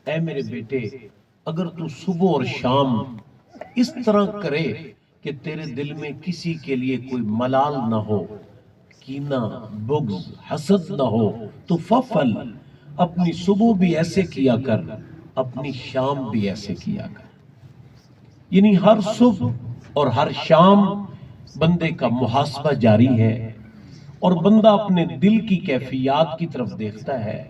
اے میرے بیٹے، اگر تو صبح اور شام اس طرح کرے کہ تیرے دل میں کسی کے لیے کوئی ملال نہ ہو، کینہ، بغض، حسد نہ ہو، تو ففل، اپنی صبح بھی ایسے کیا کر، اپنی شام بھی ایسے کیا کر۔ یعنی ہر صبح اور ہر شام بندے کا محاسبہ جاری ہے، اور بندہ اپنے دل کی کیفیات کی طرف دیکھتا ہے،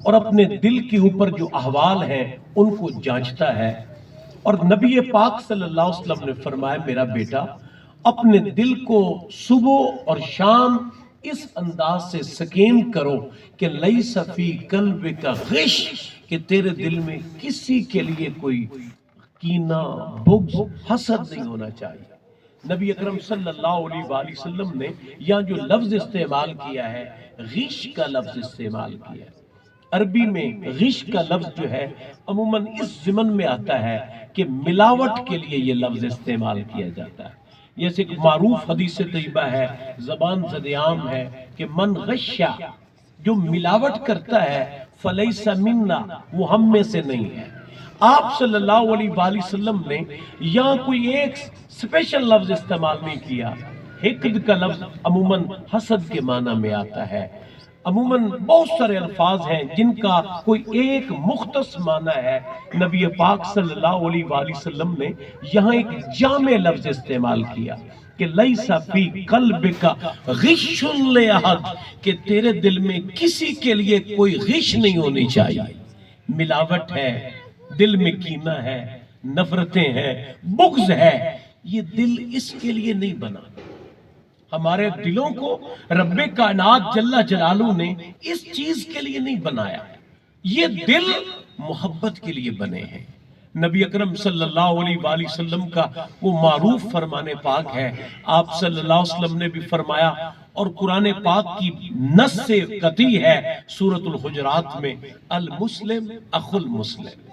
اور اپنے دل کے اوپر جو احوال ہیں ان کو جانچتا ہے۔ اور نبی پاک صلی اللہ علیہ وسلم نے فرمایا، میرا بیٹا اپنے دل کو صبح اور شام اس انداز سے سکین کرو کہ لیس فی قلبک غش، کہ تیرے دل میں کسی کے لیے کوئی کینہ، بغض، حسد نہیں ہونا چاہیے۔ نبی اکرم صلی اللہ علیہ وآلہ وسلم نے یہاں جو لفظ استعمال کیا ہے، غش کا لفظ استعمال کیا ہے۔ عربی میں غش کا لفظ جو ہے عموماً اس ضمن میں آتا ہے کہ ملاوٹ کے لیے یہ لفظ استعمال کیا جاتا ہے۔ جیسے کہ معروف حدیث طیبہ ہے، زبان زد عام ہے کہ من غشا، جو ملاوٹ کرتا ہے، فلیس منا، وہ ہم میں سے نہیں ہے۔ آپ صلی اللہ علیہ وآلہ وسلم نے یہاں کوئی ایک سپیشل لفظ استعمال نہیں کیا۔ حقد کا لفظ عموماً حسد کے معنی میں آتا ہے۔ عموماً بہت سارے الفاظ ہیں جن کا کوئی ایک مختص معنی ہے۔ نبی پاک صلی اللہ علیہ وآلہ وسلم نے یہاں ایک جامع لفظ استعمال کیا کہ لیس فی قلبک غش لأحد، کہ تیرے دل میں کسی کے لیے کوئی غش نہیں ہونی چاہیے۔ ملاوٹ ہے، دل میں کینہ ہے، نفرتیں ہیں، بغض ہے، یہ دل اس کے لیے نہیں بنا۔ ہمارے دلوں کو رب کائنات جل جلالہ نے اس چیز کے لیے نہیں بنایا، یہ دل محبت کے لیے بنے ہیں۔ نبی اکرم صلی اللہ علیہ وآلہ وسلم کا وہ معروف فرمان پاک ہے، آپ صلی اللہ علیہ وسلم نے بھی فرمایا، اور قرآن پاک کی نص سے قطعی ہے سورۃ الحجرات میں، المسلم اخو المسلم۔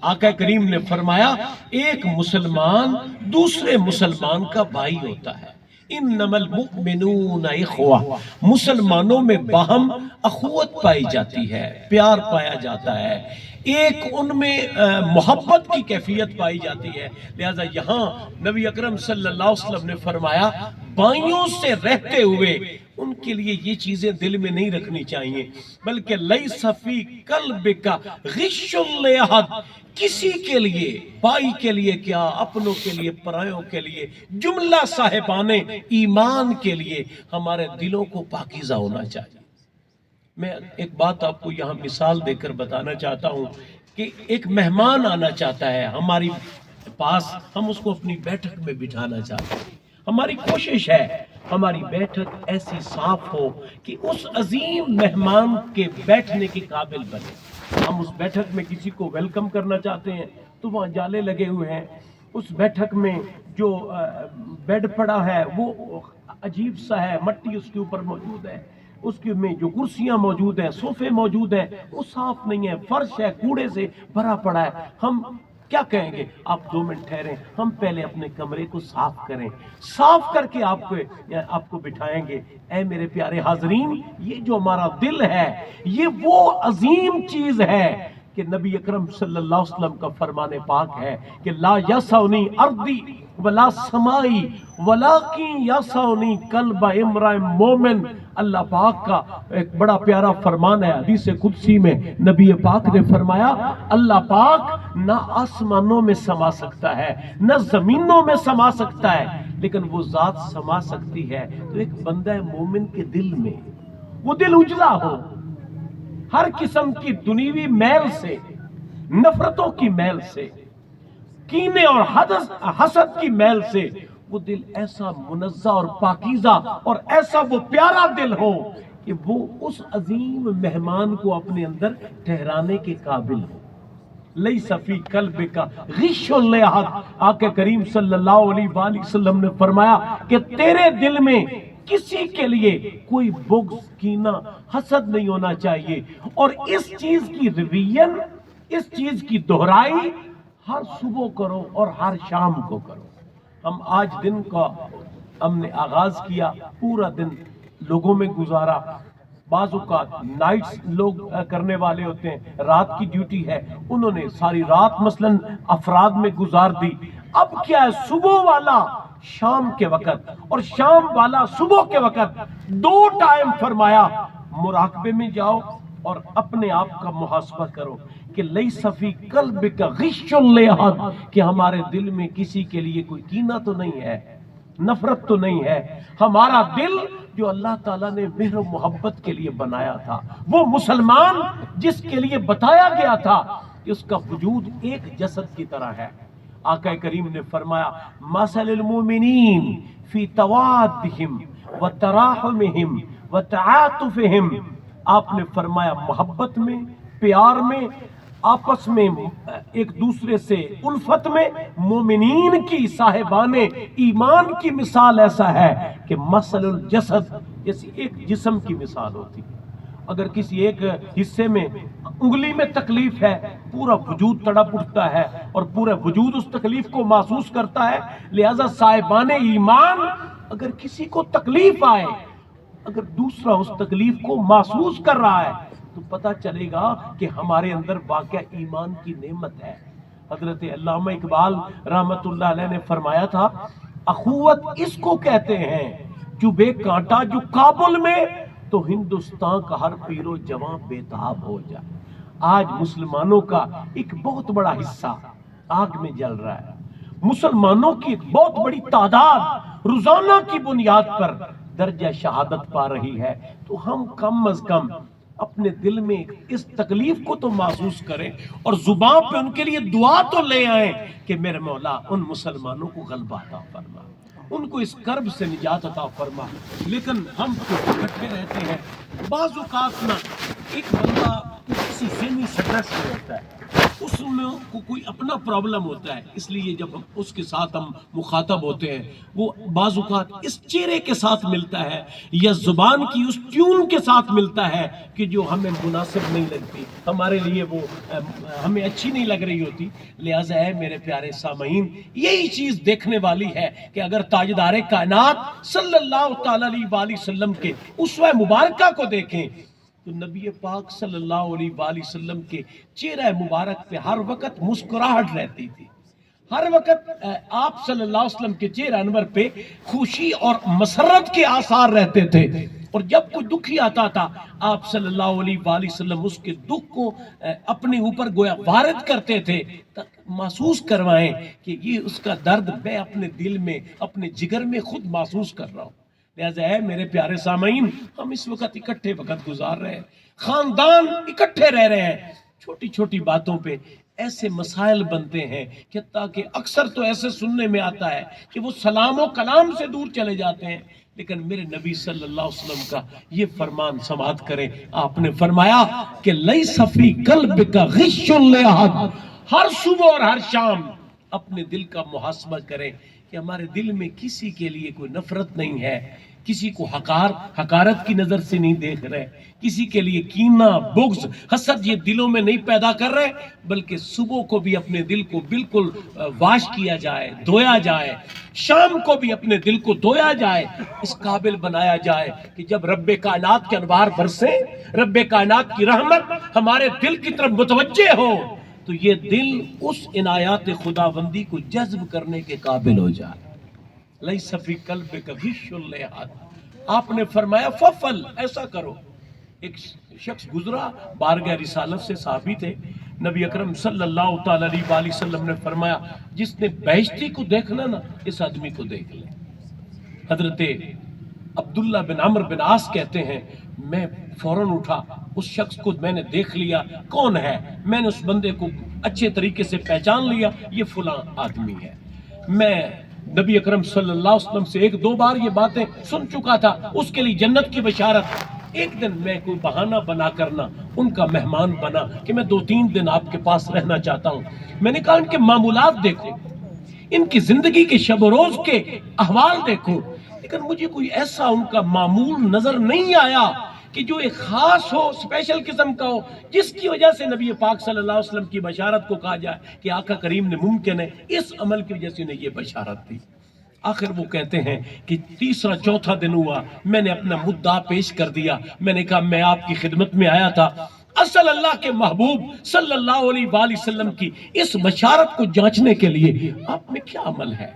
آقا کریم نے فرمایا ایک مسلمان دوسرے مسلمان کا بھائی ہوتا ہے۔ انما المؤمنون اخوہ، مسلمانوں میں باہم اخوت پائی جاتی ہے، پیار پایا جاتا ہے، ایک ان میں محبت کی کیفیت پائی جاتی ہے۔ لہذا یہاں نبی اکرم صلی اللہ علیہ وسلم نے فرمایا بھائیوں سے رہتے ہوئے ان کے لیے یہ چیزیں دل میں نہیں رکھنی چاہیے، بلکہ لیس فی قلبک غش لأحد، کسی کے لیے، بھائی کے لیے کیا، اپنوں کے لیے، پرایوں کے لیے، جملہ صاحبان ایمان کے لیے ہمارے دلوں کو پاکیزہ ہونا چاہیے۔ میں ایک بات آپ کو یہاں مثال دے کر بتانا چاہتا ہوں کہ ایک مہمان آنا چاہتا ہے ہماری پاس، ہم اس کو اپنی بیٹھک میں بٹھانا چاہتے ہیں۔ ہماری کوشش ہے ہماری بیٹھک ایسی صاف ہو کہ اس عظیم مہمان کے بیٹھنے کے قابل بنے۔ ہم اس بیٹھک میں کسی کو ویلکم کرنا چاہتے ہیں تو وہاں جالے لگے ہوئے ہیں، اس بیٹھک میں جو بیڈ پڑا ہے وہ عجیب سا ہے، مٹی اس کے اوپر موجود ہے، اس کے میں جو کرسیاں موجود ہیں، صوفے موجود ہیں، وہ صاف نہیں ہے، فرش ہے کوڑے سے بھرا پڑا ہے۔ ہم کیا کہیں گے؟ آپ 2 منٹ ٹھہریں، ہم پہلے اپنے کمرے کو صاف کریں، صاف کر کے آپ کو بٹھائیں گے۔ اے میرے پیارے حاضرین، یہ جو ہمارا دل ہے یہ وہ عظیم چیز ہے کہ نبی اکرم صلی اللہ علیہ وسلم کا فرمان پاک ہے کہ لا یسعنی ارضی ولا سمائی ولکن یسعنی قلب امرئ مومن۔ اللہ پاک کا ایک بڑا پیارا فرمان ہے، حدیث قدسی میں نبی پاک نے فرمایا اللہ پاک نہ آسمانوں میں سما سکتا ہے نہ زمینوں میں سما سکتا ہے، لیکن وہ ذات سما سکتی ہے تو ایک بندہ مومن کے دل میں، وہ دل اجلا ہو ہر قسم کی دنیوی میل سے، نفرتوں کی میل سے، کینے اور حسد کی میل سے، وہ دل ایسا منزہ اور پاکیزہ اور ایسا وہ پیارا دل ہو کہ وہ اس عظیم مہمان کو اپنے اندر ٹھہرانے کے قابل ہو۔ لیس فی قلبک غش لأحد، آقا کریم صلی اللہ علیہ وآلہ وسلم نے فرمایا کہ تیرے دل میں کسی کے لیے کوئی بغض، کینہ، حسد نہیں ہونا چاہیے، اور اس چیز کی ریویژن، اس چیز کی دہرائی ہر صبح کرو اور ہر شام کو کرو۔ ہم آج دن کا ہم نے آغاز کیا، پورا دن لوگوں میں گزارا، بعض اوقات نائٹس لوگ کرنے والے ہوتے ہیں، رات کی ڈیوٹی ہے، انہوں نے ساری رات مثلاً افراد میں گزار دی. اب کیا ہے، صبح والا شام کے وقت اور شام والا صبح کے وقت، دو ٹائم فرمایا مراقبے میں جاؤ اور اپنے آپ کا محاسبہ کرو کہ لیس فی قلبک غش لأحد، کہ ہمارے دل میں کسی کے لیے کوئی کینہ تو نہیں ہے، نفرت تو نہیں ہے. ہمارا دل جو اللہ تعالیٰ نے مہر و محبت کے لیے بنایا تھا، وہ مسلمان جس کے لیے بتایا گیا تھا کہ اس کا وجود ایک جسد کی طرح ہے. آقا کریم نے فرمایا مثل المومنین فی توادہم وتراحمہم وتعاطفہم، آپ نے فرمایا محبت میں، پیار میں، آپس میں ایک دوسرے سے الفت میں، مومنین کی صاحبان ایمان کی مثال ایسا ہے کہ مثل الجسد، جیسے ایک جسم کی مثال ہوتی. اگر کسی ایک حصے میں انگلی میں تکلیف ہے، پورا وجود تڑپ اٹھتا ہے اور پورا وجود اس تکلیف کو محسوس کرتا ہے. لہذا صاحبان ایمان، اگر کسی کو تکلیف آئے، اگر دوسرا اس تکلیف کو محسوس کر رہا ہے، تو پتہ چلے گا کہ ہمارے اندر واقعہ ایمان کی نعمت ہے. حضرت علامہ اقبال رحمت اللہ علیہ نے فرمایا تھا، اخوت اس کو کہتے ہیں جو بے کانٹا جو کابل میں، تو ہندوستان کا ہر پیر و جوان بےتاب ہو جائے. آج مسلمانوں کا ایک بہت بڑا حصہ آگ میں جل رہا ہے. مسلمانوں کی ایک بہت بڑی تعداد روزانہ کی بنیاد پر درجہ شہادت پا رہی ہے. تو ہم کم از کم اپنے دل میں اس تکلیف کو تو محسوس کریں اور زبان پہ ان کے لیے دعا تو لے آئیں کہ میرے مولا ان مسلمانوں کو غلبہ عطا فرما، ان کو اس کرب سے نجات عطا فرما. لیکن ہم تو اکٹھے رہتے ہیں. بعض اوقات نا ایک بندہ کسی ذہنی سٹریس میں ہوتا ہے، اس میں کوئی اپنا پرابلم ہوتا ہے، اس لیے جب اس کے ساتھ ہم مخاطب ہوتے ہیں، وہ بعض اوقات اس چہرے کے ساتھ ملتا ہے یا زبان کی اس ٹیون کے ساتھ ملتا ہے کہ جو ہمیں مناسب نہیں لگتی، ہمارے لیے وہ ہمیں اچھی نہیں لگ رہی ہوتی. لہٰذا ہے میرے پیارے سامعین، یہی چیز دیکھنے والی ہے کہ اگر تاجدار کائنات صلی اللہ تعالی علیہ وآلہ وسلم کے اسوہ مبارکہ کو دیکھیں تو نبی پاک صلی اللہ علیہ وآلہ وسلم کے چہرہ مبارک پہ ہر وقت مسکراہٹ رہتی تھی. ہر وقت آپ صلی اللہ علیہ وسلم کے چہرہ انور پہ خوشی اور مسرت کے آثار رہتے تھے. اور جب کوئی دکھی آتا تھا، آپ صلی اللہ علیہ وآلہ وسلم اس کے دکھ کو اپنے اوپر گویا وارد کرتے تھے، محسوس کروائیں کہ یہ اس کا درد میں اپنے دل میں، اپنے جگر میں خود محسوس کر رہا ہوں. لہذا ہے میرے پیارے سامعین، ہم اس وقت اکٹھے وقت گزار رہے ہیں، خاندان اکٹھے رہ رہے ہیں، چھوٹی چھوٹی باتوں پہ ایسے مسائل بنتے ہیں کہ تاکہ اکثر تو ایسے سننے میں آتا ہے کہ وہ سلام و کلام سے دور چلے جاتے ہیں. لیکن میرے نبی صلی اللہ علیہ وسلم کا یہ فرمان سماعت کریں. آپ نے فرمایا کہ لیس فی قلبک غش لأحد، ہر صبح اور ہر شام اپنے دل کا محاسبہ کریں کہ ہمارے دل میں کسی کے لیے کوئی نفرت نہیں ہے، کسی کو حقارت کی نظر سے نہیں دیکھ رہے، کسی کے لیے کینہ، بغض، حسد یہ دلوں میں نہیں پیدا کر رہے، بلکہ صبح کو بھی اپنے دل کو بالکل واش کیا جائے، دھویا جائے، شام کو بھی اپنے دل کو دھویا جائے، اس قابل بنایا جائے کہ جب رب کائنات کے انوار برسے، رب کائنات کی رحمت ہمارے دل کی طرف متوجہ ہو، تو یہ دل اس عنایات خداوندی کو جذب کرنے کے قابل ہو جائے. لیس فی قلبک غش لأحد. آپ نے فرمایا ففل، ایسا کرو. ایک شخص گزرا بارگاہ رسالت سے، صحابی تھے. نبی اکرم صلی اللہ تعالی علیہ وآلہ وسلم نے فرمایا جس نے بہشتی کو دیکھنا نا، اس آدمی کو دیکھ لے. حضرت عبداللہ بن عمر بن عاص کہتے ہیں میں فوراً اٹھا، اس شخص کو میں نے دیکھ لیا کون ہے، میں نے اس بندے کو اچھے طریقے سے پہچان لیا، یہ فلاں آدمی ہے. میں نبی اکرم صلی اللہ علیہ وسلم سے ایک دو بار یہ باتیں سن چکا تھا، اس کے لیے جنت کی بشارت. ایک دن میں کوئی بہانہ بنا کرنا ان کا مہمان بنا کہ میں 2-3 دن آپ کے پاس رہنا چاہتا ہوں. میں نے کہا ان کے معمولات دیکھو، ان کی زندگی کے شب و روز کے احوال دیکھو، لیکن مجھے کوئی ایسا ان کا معمول نظر نہیں آیا کہ جو ایک خاص ہو، اسپیشل قسم کا ہو، جس کی وجہ سے نبی پاک صلی اللہ علیہ وسلم کی بشارت کو کہا جائے کہ آقا کریم نے ممکن ہے اس عمل کی وجہ سے انہیں یہ بشارت دی. آخر وہ کہتے ہیں کہ تیسرا چوتھا دن ہوا، میں نے اپنا مدعا پیش کر دیا، میں نے کہا میں آپ کی خدمت میں آیا تھا اصل اللہ کے محبوب صلی اللہ علیہ وآلہ وسلم کی اس بشارت کو جانچنے کے لیے آپ میں کیا عمل ہے،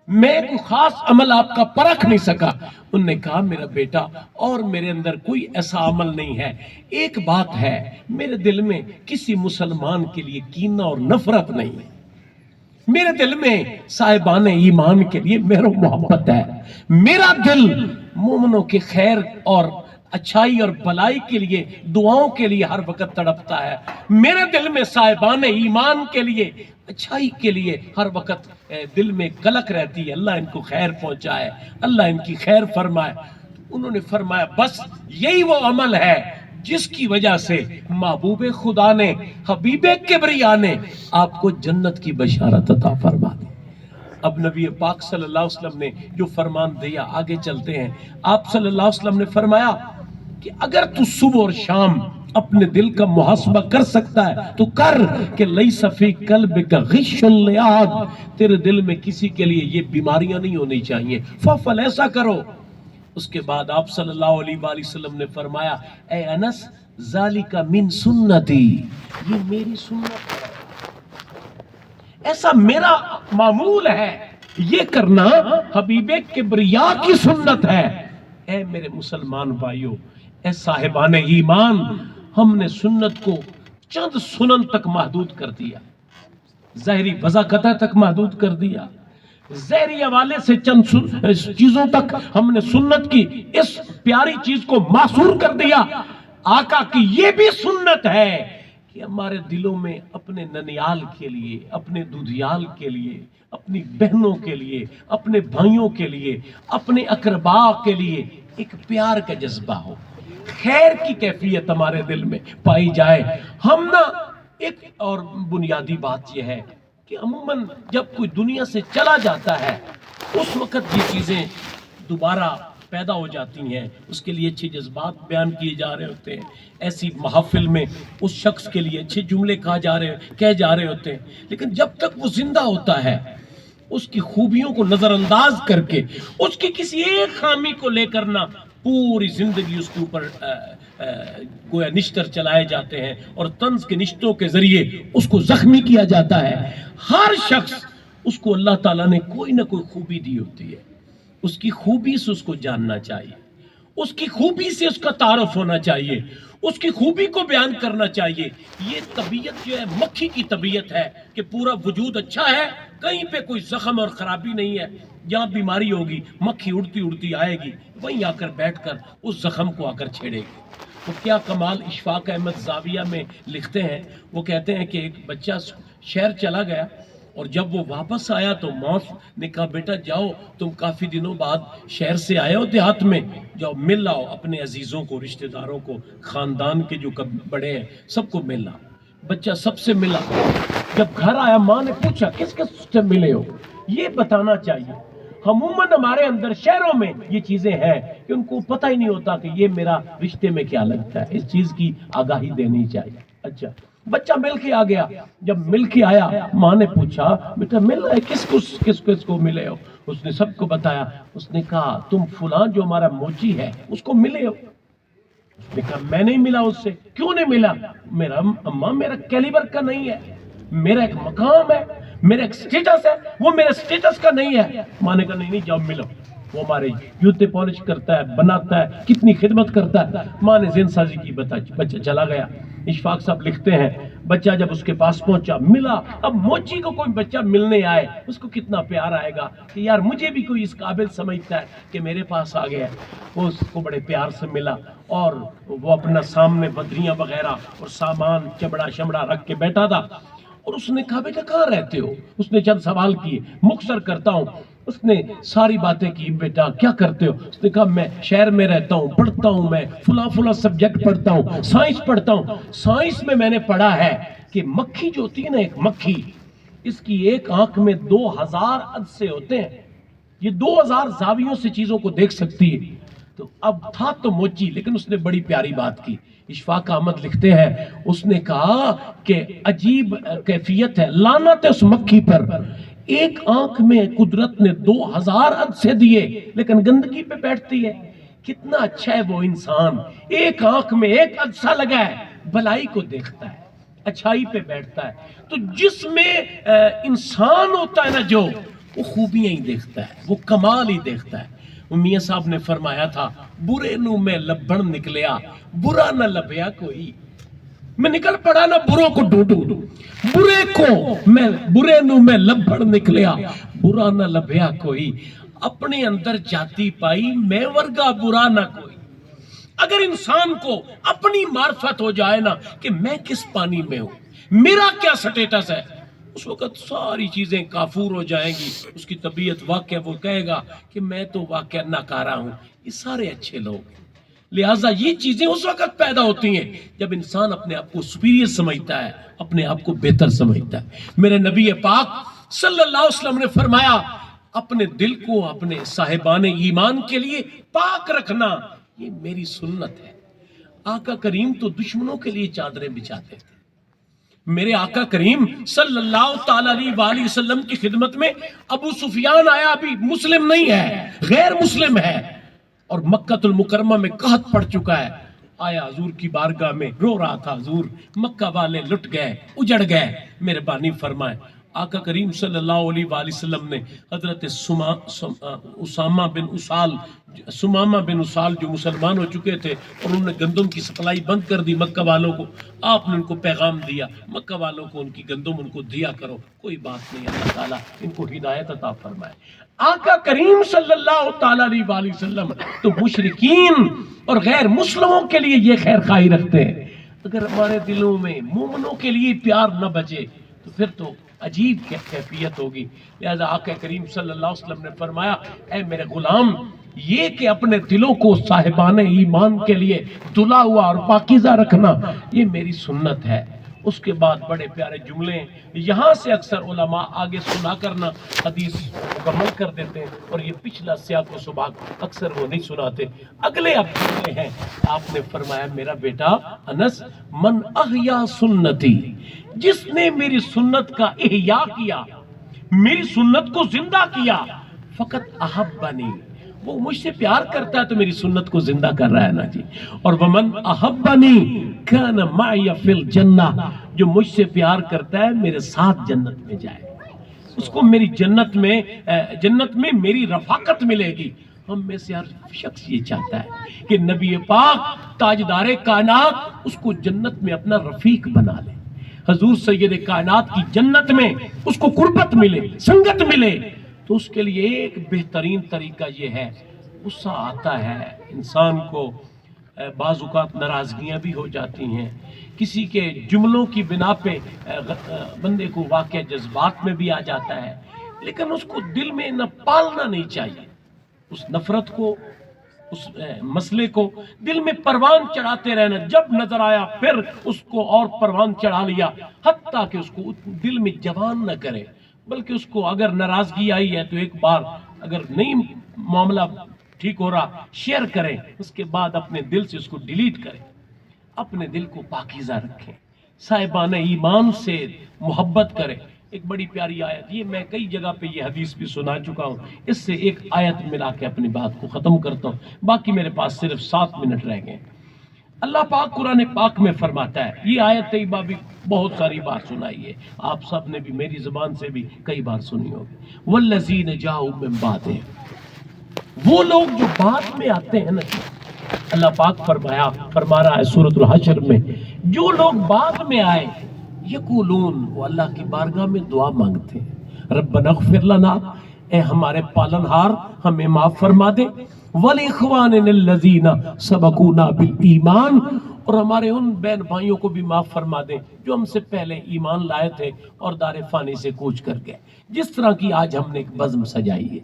میں کوئی خاص عمل آپ کا پرکھ نہیں سکا۔ انہوں نے کہا میرا بیٹا اور میرے اندر کوئی ایسا عمل نہیں ہے، ایک بات ہے میرے دل میں کسی مسلمان کے لیے کینہ اور نفرت نہیں ہے، میرے دل میں صاحبان ایمان کے لیے مہر و محبت ہے، میرا دل مومنوں کے خیر اور اچھائی اور بلائی کے لیے دعاؤں کے لیے ہر وقت تڑپتا ہے، میرے دل میں صاحبان ایمان کے لیے اچھائی کے لیے ہر وقت دل میں کلک رہتی ہے، اللہ ان کو خیر پہنچائے، اللہ ان کی خیر فرمائے۔ انہوں نے فرمایا بس یہی وہ عمل ہے جس کی وجہ سے محبوب خدا نے، حبیب کبریا نے آپ کو جنت کی بشارت عطا فرما دی۔ اب نبی پاک صلی اللہ علیہ وسلم نے جو فرمان دیا، آگے چلتے ہیں، آپ صلی اللہ علیہ وسلم نے فرمایا کہ اگر تو صبح اور شام اپنے دل کا محاسبہ کر سکتا ہے تو کر، کہ لیس فی قلبک غش لأحد، تیرے دل میں کسی کے لیے یہ بیماریاں نہیں ہونی چاہیے، ففعل، ایسا کرو۔ اس کے بعد آپ صلی اللہ علیہ وآلہ وسلم نے فرمایا اے انس ذالک من سنتی، یہ میری سنت ہے، ایسا میرا معمول ہے، یہ کرنا حبیب کبریا کی سنت ہے۔ اے میرے مسلمان بھائیوں، اے صاحبان ایمان، ہم نے سنت کو چند سنن تک محدود کر دیا، ظاہری وضاقتہ تک محدود کر دیا، ظاہری حوالے سے چند چیزوں تک ہم نے سنت کی اس پیاری چیز کو محصور کر دیا۔ آقا کی یہ بھی سنت ہے کہ ہمارے دلوں میں اپنے ننیال کے لیے، اپنے دودھیال کے لیے، اپنی بہنوں کے لیے، اپنے بھائیوں کے لیے، اپنے اقربا کے لیے ایک پیار کا جذبہ ہو، خیر کی کیفیت ہمارے دل میں پائی جائے۔ ہم نا ایک اور بنیادی بات یہ ہے کہ عموماً جب کوئی دنیا سے چلا جاتا ہے اس وقت یہ چیزیں دوبارہ پیدا ہو جاتی ہیں، اس کے لیے اچھے جذبات بیان کیے جا رہے ہوتے ہیں، ایسی محافل میں اس شخص کے لیے اچھے جملے کہے جا رہے ہوتے ہیں، لیکن جب تک وہ زندہ ہوتا ہے اس کی خوبیوں کو نظر انداز کر کے، اس کی کسی ایک خامی کو لے کر نہ پوری زندگی اس کے اوپر گویا نشتر چلائے جاتے ہیں اور طنز کے نشتوں کے ذریعے اس کو زخمی کیا جاتا ہے۔ ہر شخص اس کو اللہ تعالیٰ نے کوئی نہ کوئی خوبی دی ہوتی ہے، اس کی خوبی سے اس کو جاننا چاہیے، اس کی خوبی سے اس کا تعارف ہونا چاہیے، اس کی خوبی کو بیان کرنا چاہیے۔ یہ طبیعت جو ہے مکھی کی طبیعت ہے کہ پورا وجود اچھا ہے، کہیں پہ کوئی زخم اور خرابی نہیں ہے، جہاں بیماری ہوگی مکھی اڑتی اڑتی آئے گی، وہیں آ کر بیٹھ کر اس زخم کو آ کر چھیڑے گی۔ تو کیا کمال اشفاق احمد زاویہ میں لکھتے ہیں، وہ کہتے ہیں کہ ایک بچہ شہر چلا گیا اور جب وہ واپس آیا تو ماں نے کہا بیٹا جاؤ، تم کافی دنوں بعد شہر سے آئے ہو دیہات میں، جاؤ مل لاؤ اپنے عزیزوں کو، رشتہ داروں کو، خاندان کے جو بڑے ہیں سب کو مل لاؤ۔ بچہ سب سے ملا، جب گھر آیا ماں نے پوچھا کس کس سے ملے ہو، یہ بتانا چاہیے۔ عموماً ہمارے اندر شہروں میں یہ چیزیں ہیں کہ ان کو پتہ ہی نہیں ہوتا کہ یہ میرا رشتے میں کیا لگتا ہے، اس چیز کی آگاہی دینی چاہیے۔ اچھا بچہ مل کے آ گیا، جب مل کے آیا ماں نے پوچھا بیٹا مل رہے کس کو ملے ہو، اس نے سب کو بتایا۔ اس نے کہا تم فلاں جو ہمارا موچی ہے اس کو ملے ہو؟ اس نے کہا میں نہیں ملا اس سے۔ کیوں نہیں ملا؟ میرا کیلیبر کا نہیں ہے، میرا ایک مقام ہے، میرا ایک سٹیٹس ہے، وہ میرے سٹیٹس کا نہیں ہے۔ ماں نے کہا نہیں جاؤ ملو، وہ ہمارے جوتے پالش کرتا ہے، بناتا ہے، کتنی خدمت کرتا ہے۔ ماں نے ذہن سازی کی، بچہ چلا گیا۔ اشفاق صاحب لکھتے ہیں بچہ جب اس کے پاس پہنچا ملا، اب موچی کو کوئی بچہ ملنے آئے اس کو کتنا پیار آئے گا کہ یار مجھے بھی کوئی اس قابل سمجھتا ہے کہ میرے پاس آ گیا۔ وہ اس کو بڑے پیار سے ملا اور وہ اپنا سامنے بدریاں وغیرہ اور سامان چبڑا شمڑا رکھ کے بیٹھا تھا، اور اس نے کہا بیٹا کہاں رہتے ہو؟ اس نے چند سوال کیے، مختصر کرتا ہوں، اس نے ساری باتیں کی۔ بیٹا کیا کرتے ہو؟ اس نے کہا میں شہر میں رہتا ہوں، پڑھتا ہوں، میں فلاں سبجیکٹ پڑھتا ہوں، سائنس پڑھتا ہوں۔ سائنس میں نے پڑھا ہے کہ مکھی جو ہوتی ہے نا، ایک مکھی، اس کی ایک آنکھ میں 2000 عدسے ہوتے ہیں، یہ 2000 زاویوں سے چیزوں کو دیکھ سکتی ہے۔ تو اب تھا تو موچی، لیکن اس نے بڑی پیاری بات کی۔ اشفاق احمد لکھتے ہیں اس نے کہا کہ عجیب کیفیت ہے، لعنت ہے اس مکھی پر، ایک آنکھ میں قدرت نے 2000 عدسے دیے لیکن گندگی پہ بیٹھتی ہے. کتنا اچھا ہے وہ انسان، ایک آنکھ میں ایک عدسہ لگا ہے، بھلائی کو دیکھتا ہے، اچھائی پہ بیٹھتا ہے. تو جس میں انسان ہوتا ہے نا جو، وہ خوبیاں ہی دیکھتا ہے، وہ کمال ہی دیکھتا ہے. میاں صاحب نے فرمایا تھا برے نو میں لبن نکلیا برا نہ لبیا کوئی. میں نکل پڑا نہ بروں کو ڈھونڈوں، برے نو میں لبن نکلیا برا نہ لبیا کوئی. اپنے اندر جاتی پائی میں ورگا برا نہ کوئی. اگر انسان کو اپنی معرفت ہو جائے نا کہ میں کس پانی میں ہوں، میرا کیا سٹیٹس ہے، اس وقت ساری چیزیں کافور ہو جائیں گی. اس کی طبیعت واقع وہ کہے گا کہ میں تو واقع ناکارہ ہوں، یہ سارے اچھے لوگ ہیں. لہٰذا یہ چیزیں اس وقت پیدا ہوتی ہیں جب انسان اپنے آپ کو سپیریئر سمجھتا ہے، اپنے آپ کو بہتر سمجھتا ہے. میرے نبی پاک صلی اللہ علیہ وسلم نے فرمایا اپنے دل کو اپنے صاحبان ایمان کے لیے پاک رکھنا یہ میری سنت ہے. آقا کریم تو دشمنوں کے لیے چادریں بچھاتے تھے. میرے آقا کریم صلی اللہ تعالی علیہ وآلہ وسلم کی خدمت میں ابو سفیان آیا، ابھی مسلم نہیں ہے، غیر مسلم ہے، اور مکہ المکرمہ میں قحط پڑ چکا ہے. آیا حضور کی بارگاہ میں رو رہا تھا، حضور مکہ والے لٹ گئے، اجڑ گئے، مہربانی فرمائے. آقا کریم صلی اللہ علیہ وآلہ وسلم نے حضرت سمامہ بن اسال جو مسلمان ہو چکے تھے اور انہوں نے گندم کی سپلائی بند کر دی مکہ والوں کو، آپ نے ان کو پیغام دیا مکہ والوں کو ان کی گندم ان کو دیا کرو. کوئی بات نہیں، اللہ تعالیٰ ان کو ہدایت عطا فرمائے. آقا کریم صلی اللہ تعالی علیہ وآلہ وسلم تو مشرکین اور غیر مسلموں کے لیے یہ خیر خواہی رکھتے ہیں. اگر ہمارے دلوں میں مومنوں کے لیے پیار نہ بچے تو پھر تو عجیب کیفیت ہوگی. لہذا آقا کریم صلی اللہ علیہ وسلم نے فرمایا اے میرے غلام، یہ کہ اپنے دلوں کو صاحبان ایمان کے لیے دھلا ہوا اور پاکیزہ رکھنا یہ میری سنت ہے. اس کے بعد بڑے پیارے جملے ہیں، یہاں سے اکثر علماء آگے سنا کرنا حدیث مکمل کر دیتے ہیں اور یہ پچھلا سیاق و سباق اکثر وہ نہیں سناتے. اگلے اب جملے ہیں. آپ نے فرمایا میرا بیٹا انس، من احیا سنتی، جس نے میری سنت کا احیا کیا، میری سنت کو زندہ کیا، فقط احبنی، وہ مجھ سے پیار کرتا ہے تو میری سنت کو زندہ کر رہا ہے نا جی. اور ومن احبنی کان معی فی الجنہ، جو مجھ سے پیار کرتا ہے میرے ساتھ جنت میں جائے، اس کو میری جنت میں میری رفاقت ملے گی. ہم میں سے ہر شخص یہ چاہتا ہے کہ نبی پاک تاجدار کائنات اس کو جنت میں اپنا رفیق بنا لے، حضور سید کائنات کی جنت میں اس کو قربت ملے، سنگت ملے. تو اس کے لیے ایک بہترین طریقہ یہ ہے، غصہ آتا ہے انسان کو، بعض اوقات ناراضگیاں بھی ہو جاتی ہیں، کسی کے جملوں کی بنا پہ بندے کو واقع جذبات میں بھی آ جاتا ہے، لیکن اس کو دل میں نہ پالنا نہیں چاہیے. اس نفرت کو، اس مسئلے کو دل میں پروان چڑھاتے رہنا، جب نظر آیا پھر اس کو اور پروان چڑھا لیا، حتیٰ کہ اس کو دل میں جوان نہ کرے، بلکہ اس کو اگر ناراضگی آئی ہے تو ایک بار اگر نہیں معاملہ ٹھیک ہو رہا شیئر کریں، اس کے بعد اپنے دل سے اس کو ڈیلیٹ کریں. اپنے دل کو پاکیزہ رکھیں، صاحبان ایمان سے محبت کریں. ایک بڑی پیاری آیت، یہ میں کئی جگہ پہ یہ حدیث بھی سنا چکا ہوں، اس سے ایک آیت ملا کے اپنی بات کو ختم کرتا ہوں، باقی میرے پاس صرف 7 منٹ رہ گئے. اللہ پاک قرآن پاک میں فرماتا ہے، یہ آیت طیبہ بھی بہت ساری بار سنائی ہے، آپ سب نے بھی میری زبان سے بھی کئی بار سنی ہوگی. والذین جاؤ من بعدہم، وہ لوگ جو بعد میں آتے ہیں نا، اللہ پاک فرما رہا ہے سورۃ الحشر میں، جو لوگ بعد میں آئے یقولون، وہ اللہ کی بارگاہ میں دعا مانگتے ہیں، ربنا اغفر لنا، اے ہمارے پالنہار ہمیں معاف فرما دے، وَلِإِخْوَانِنَا الَّذِينَ سَبَقُونَا بِالْإِيمَانِ، اور ہمارے ان بہن بھائیوں کو بھی معاف فرما دیں جو ہم سے پہلے ایمان لائے تھے اور دار فانی سے کوچ کر گئے. جس طرح کی آج ہم نے ایک بزم سجائی ہے،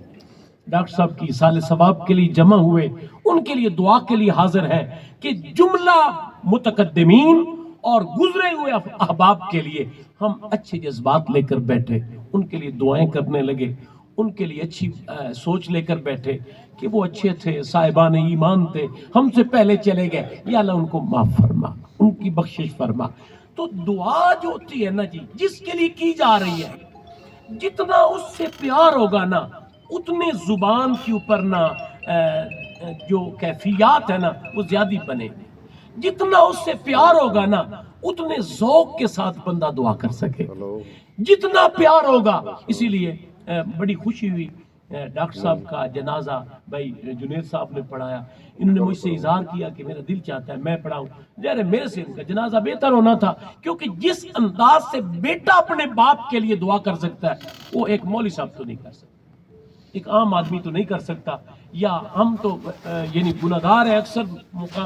ڈاکٹر صاحب کی سال ثواب کے لیے جمع ہوئے، ان کے لیے دعا کے لیے حاضر ہیں کہ جملہ متقدمین اور گزرے ہوئے احباب کے لیے ہم اچھے جذبات لے کر بیٹھے، ان کے لیے دعائیں کرنے لگے، ان کے لیے اچھی سوچ لے کر بیٹھے کہ وہ اچھے تھے، صاحبان ایمان تھے، ہم سے پہلے چلے گئے، یا اللہ ان کو معاف فرما، ان کی بخشش فرما. تو دعا جو ہوتی ہے نا جی، جس کے لیے کی جا رہی ہے، جتنا اس سے پیار ہوگا نا اتنے زبان کے اوپر نا جو کیفیات ہے نا وہ زیادہ بنے گی. جتنا اس سے پیار ہوگا نا اتنے ذوق کے ساتھ بندہ دعا کر سکے. جتنا پیار ہوگا. اسی لیے بڑی خوشی ہوئی ڈاکٹر صاحب کا جنازہ بھائی جنید صاحب نے پڑھایا. انہوں نے مجھ سے اظہار کیا کہ میرا دل چاہتا ہے میں پڑھاؤں. ظاہر ہے میرے سے ان کا جنازہ بہتر ہونا تھا، کیونکہ جس انداز سے بیٹا اپنے باپ کے لیے دعا کر سکتا ہے وہ ایک مولوی صاحب تو نہیں کر سکتا، ایک عام آدمی تو نہیں کر سکتا. یا ہم تو یعنی گناہگار ہیں اکثر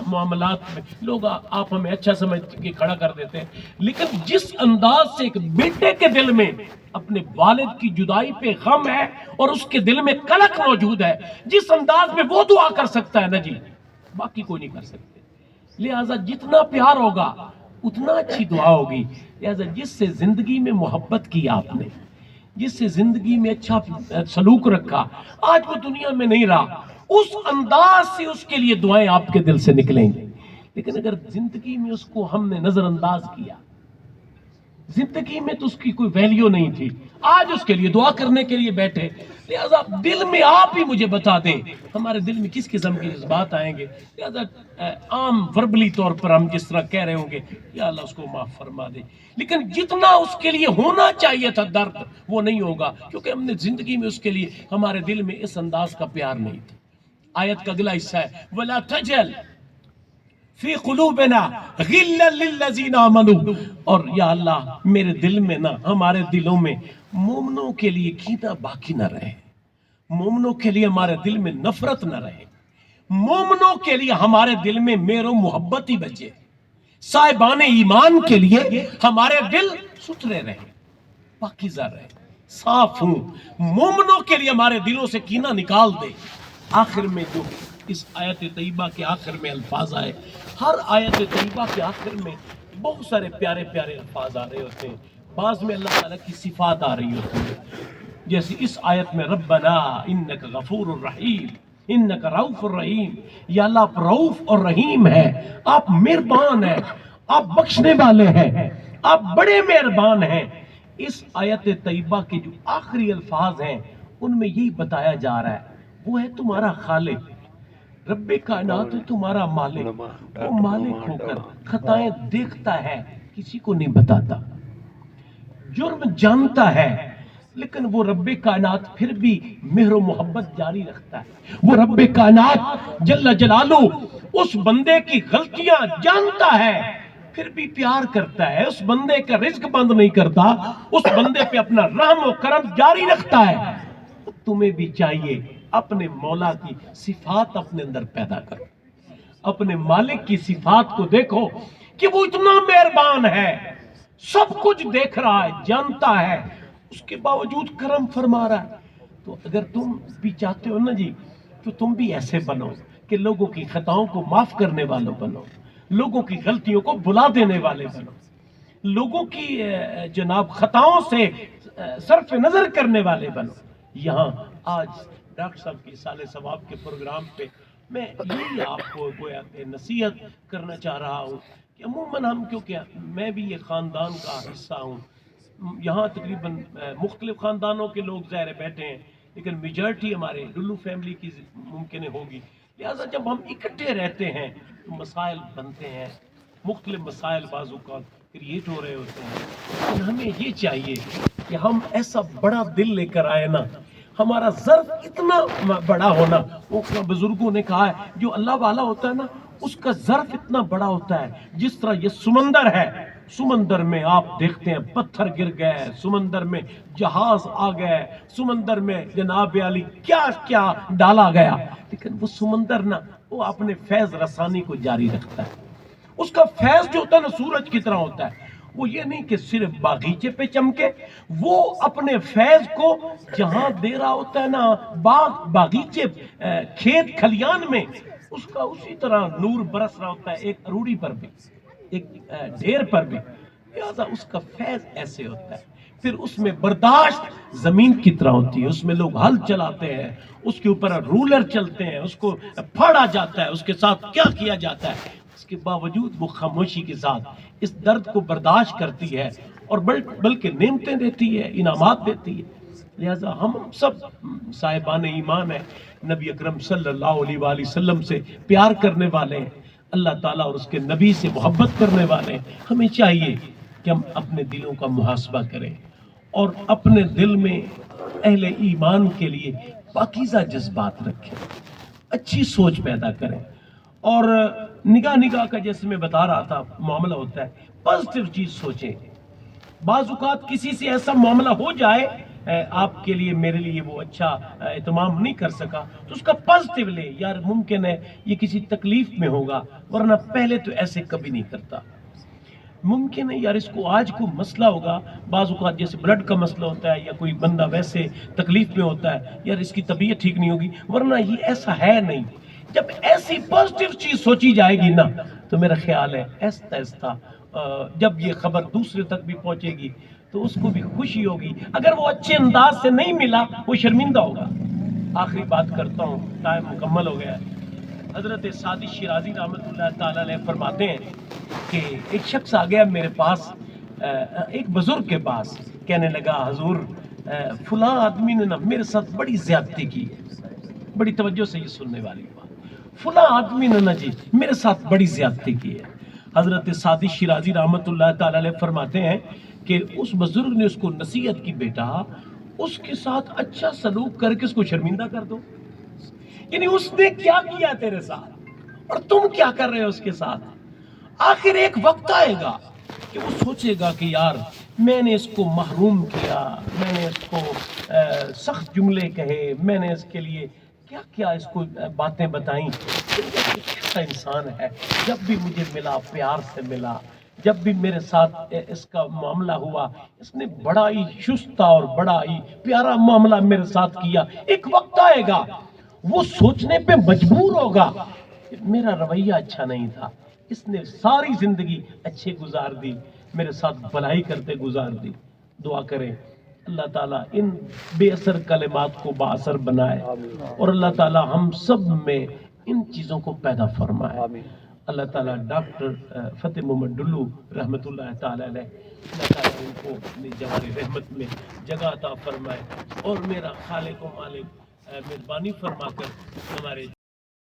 معاملات میں، لوگ آپ ہمیں اچھا سمجھ کے کھڑا کر دیتے ہیں، لیکن جس انداز سے ایک بیٹے کے دل میں اپنے والد کی جدائی پہ غم ہے اور اس کے دل میں کلک موجود ہے، جس انداز میں وہ دعا کر سکتا ہے نا جی، باقی کوئی نہیں کر سکتے. لہٰذا جتنا پیار ہوگا اتنا اچھی دعا ہوگی. لہٰذا جس سے زندگی میں محبت کی آپ نے، جس سے زندگی میں اچھا سلوک رکھا، آج وہ دنیا میں نہیں رہا، اس انداز سے اس کے لیے دعائیں آپ کے دل سے نکلیں گی. لیکن اگر زندگی میں اس کو ہم نے نظر انداز کیا، زندگی میں تو اس کی کوئی ویلیو نہیں تھی، آج اس کے لیے دعا کرنے کے لیے بیٹھے. لہذا دل میں آپ ہی مجھے بتا دیں ہمارے دل میں کس قسم کے جذبات آئیں گے. لہذا عام وربلی طور پر ہم جس طرح کہہ رہے ہوں گے یا اللہ اس کو معاف فرما دے، لیکن جتنا اس کے لیے ہونا چاہیے تھا درد وہ نہیں ہوگا، کیونکہ ہم نے زندگی میں اس کے لیے ہمارے دل میں اس انداز کا پیار نہیں تھا. آیت کا اگلا حصہ ہے وَلَا تَجْعَلْ فی قلوبنا غلا للذین آمنوا، اور یا اللہ میرے دل میں نہ، ہمارے دلوں میں مومنوں کے لیے کینہ باقی نہ رہے، مومنوں کے لیے ہمارے دل میں نفرت نہ رہے، مومنوں کے لیے ہمارے دل میں میر و محبت ہی بچے، صاحبان ایمان کے لیے ہمارے دل ستھرے رہے، پاکیزہ رہے، صاف ہوں. مومنوں کے لیے ہمارے دلوں سے کینہ نکال دے. آخر میں جو اس آیت طیبہ کے آخر میں الفاظ آئے، ہر آیت طیبہ کے آخر میں بہت سارے پیارے پیارے الفاظ آ رہے ہوتے ہیں. بعض میں اللہ تعالیٰ کی صفات آ رہی ہوتی ہیں، جیسے اس آیت میں ربنا انک غفور الرحیم، انک رؤوف الرحیم، یا اللہ آپ رؤوف اور رحیم ہیں، آپ مہربان ہیں، آپ بخشنے والے ہیں، آپ بڑے مہربان ہیں. اس آیت طیبہ کے جو آخری الفاظ ہیں ان میں یہی بتایا جا رہا ہے وہ ہے تمہارا خالق، رب کائنات ہے تمہارا مالک. وہ مالک ہو کر خطائیں دیکھتا ہے، کسی کو نہیں بتاتا، جرم جانتا ہے، لیکن وہ رب کائنات پھر بھی مہر و محبت جاری رکھتا ہے. وہ رب کائنات جل جلالہ اس بندے کی غلطیاں جانتا ہے پھر بھی پیار کرتا ہے، اس بندے کا رزق بند نہیں کرتا، اس بندے پہ اپنا رحم و کرم جاری رکھتا ہے. تمہیں بھی چاہیے اپنے مولا کی صفات اپنے اندر پیدا کرو، اپنے مالک کی صفات کو دیکھو کہ وہ اتنا مہربان ہے، سب کچھ دیکھ رہا ہے، جانتا ہے، اس کے باوجود کرم فرما رہا ہے. تو اگر تم بھی چاہتے ہو نا جی تو تم بھی ایسے بنو کہ لوگوں کی خطاؤں کو معاف کرنے والوں بنو، لوگوں کی غلطیوں کو بھلا دینے والے بنو، لوگوں کی جناب خطاؤں سے صرف نظر کرنے والے بنو. یہاں آج ڈاکٹر صاحب کی سال ثواب کے پروگرام پہ میں یہی آپ کو گویا کہ نصیحت کرنا چاہ رہا ہوں کہ عموماً ہم، کیونکہ میں بھی یہ خاندان کا حصہ ہوں، یہاں تقریباً مختلف خاندانوں کے لوگ ظاہر بیٹھے ہیں، لیکن میجارٹی ہمارے للو فیملی کی ممکن ہوگی. لہٰذا جب ہم اکٹھے رہتے ہیں تو مسائل بنتے ہیں، مختلف مسائل بعض اوقات کریٹ ہو رہے ہوتے ہیں. لیکن ہمیں یہ چاہیے کہ ہم ایسا بڑا دل لے کر آئے نا، ہمارا ظرف اتنا بڑا ہونا، وہ بزرگوں نے کہا ہے جو اللہ والا ہوتا ہے نا اس کا ظرف اتنا بڑا ہوتا ہے. جس طرح یہ سمندر ہے، سمندر میں آپ دیکھتے ہیں پتھر گر گئے، سمندر میں جہاز آ گئے، سمندر میں جناب علی کیا کیا ڈالا گیا، لیکن وہ سمندر نا وہ اپنے فیض رسانی کو جاری رکھتا ہے. اس کا فیض جو ہوتا ہے نا سورج کی طرح ہوتا ہے، وہ یہ نہیں کہ صرف باغیچے پہ چمکے، وہ اپنے فیض کو جہاں دے رہا ہوتا ہے نا باغ باغیچے کھیت کھلیان میں، اس کا اسی طرح نور برس رہا ہوتا ہے ایک اروڑی پر بھی، ایک ڈھیر پر بھی. لہذا اس کا فیض ایسے ہوتا ہے. پھر اس میں برداشت زمین کی طرح ہوتی ہے، اس میں لوگ ہل چلاتے ہیں، اس کے اوپر رولر چلتے ہیں، اس کو پھاڑا جاتا ہے، اس کے ساتھ کیا کیا جاتا ہے، اس کے باوجود وہ خاموشی کے ساتھ اس درد کو برداشت کرتی ہے اور بلکہ نعمتیں دیتی ہے، انعامات دیتی ہے۔ لہذا ہم سب صاحبان ایمان ہیں، نبی اکرم صلی اللہ علیہ وآلہ وسلم سے پیار کرنے والے ہیں، اللہ تعالیٰ اور اس کے نبی سے محبت کرنے والے ہیں۔ ہمیں چاہیے کہ ہم اپنے دلوں کا محاسبہ کریں اور اپنے دل میں اہل ایمان کے لیے پاکیزہ جذبات رکھیں، اچھی سوچ پیدا کریں، اور نگاہ نگاہ کا جیسے میں بتا رہا تھا معاملہ ہوتا ہے، پازیٹیو چیز سوچیں۔ بعض اوقات کسی سے ایسا معاملہ ہو جائے آپ کے لیے میرے لیے وہ اچھا اہتمام نہیں کر سکا، تو اس کا پازیٹیو لے، یار ممکن ہے یہ کسی تکلیف میں ہوگا، ورنہ پہلے تو ایسے کبھی نہیں کرتا۔ ممکن ہے یار اس کو آج کوئی مسئلہ ہوگا، بعض اوقات جیسے بلڈ کا مسئلہ ہوتا ہے یا کوئی بندہ ویسے تکلیف میں ہوتا ہے، یار اس کی طبیعت ٹھیک نہیں ہوگی، ورنہ یہ ایسا ہے نہیں۔ جب ایسی پازیٹیو چیز سوچی جائے گی نا، تو میرا خیال ہے آہستہ آہستہ جب یہ خبر دوسرے تک بھی پہنچے گی تو اس کو بھی خوشی ہوگی۔ اگر وہ اچھے انداز سے نہیں ملا، وہ شرمندہ ہوگا۔ آخری بات کرتا ہوں، ٹائم مکمل ہو گیا ہے۔ حضرت سعدی شیرازی رحمۃ اللہ تعالیٰ علیہ فرماتے ہیں کہ ایک شخص آ گیا میرے پاس، ایک بزرگ کے پاس، کہنے لگا حضور فلاں آدمی نے نا میرے ساتھ بڑی زیادتی کی ہے۔ بڑی توجہ سے یہ سننے والی بات، فلاں آدمی نے نا جی میرے ساتھ بڑی زیادتی کی ہے۔ حضرت سعدی شیرازی رحمۃ اللہ تعالیٰ علیہ فرماتے ہیں کہ اس بزرگ نے اس کو نصیحت کی، بیٹا اس کے ساتھ اچھا سلوک کر کے اس کو شرمندہ کر دو۔ یعنی اس نے کیا کیا تیرے ساتھ اور تم کیا کر رہے ہو اس کے ساتھ؟ آخر ایک وقت آئے گا کہ وہ سوچے گا کہ یار میں نے اس کو محروم کیا، میں نے اس کو سخت جملے کہے، میں نے اس کے لیے کیا کیا اس کو باتیں بتائیں۔ ایک چھوٹا انسان ہے، جب بھی مجھے ملا پیار سے ملا، جب بھی میرے ساتھ اس کا معاملہ ہوا اس نے بڑا ہی شستہ اور بڑا ہی پیارا معاملہ میرے ساتھ کیا۔ ایک وقت آئے گا وہ سوچنے پہ مجبور ہوگا کہ میرا رویہ اچھا نہیں تھا، اس نے ساری زندگی اچھے گزار دی، میرے ساتھ بھلائی کرتے گزار دی۔ دعا کریں اللہ تعالیٰ ان بے اثر کلمات کو با اثر بنائے، اور اللہ تعالیٰ ہم سب میں ان چیزوں کو پیدا فرمائے۔ اللہ تعالیٰ ڈاکٹر فتح محمد ڈلو رحمۃ اللہ تعالیٰ علیہ، اللہ تعالیٰ ان کو اپنی جواری رحمت میں جگہ عطا فرمائے، اور میرا خالق و مالک مہربانی فرما کر ہمارے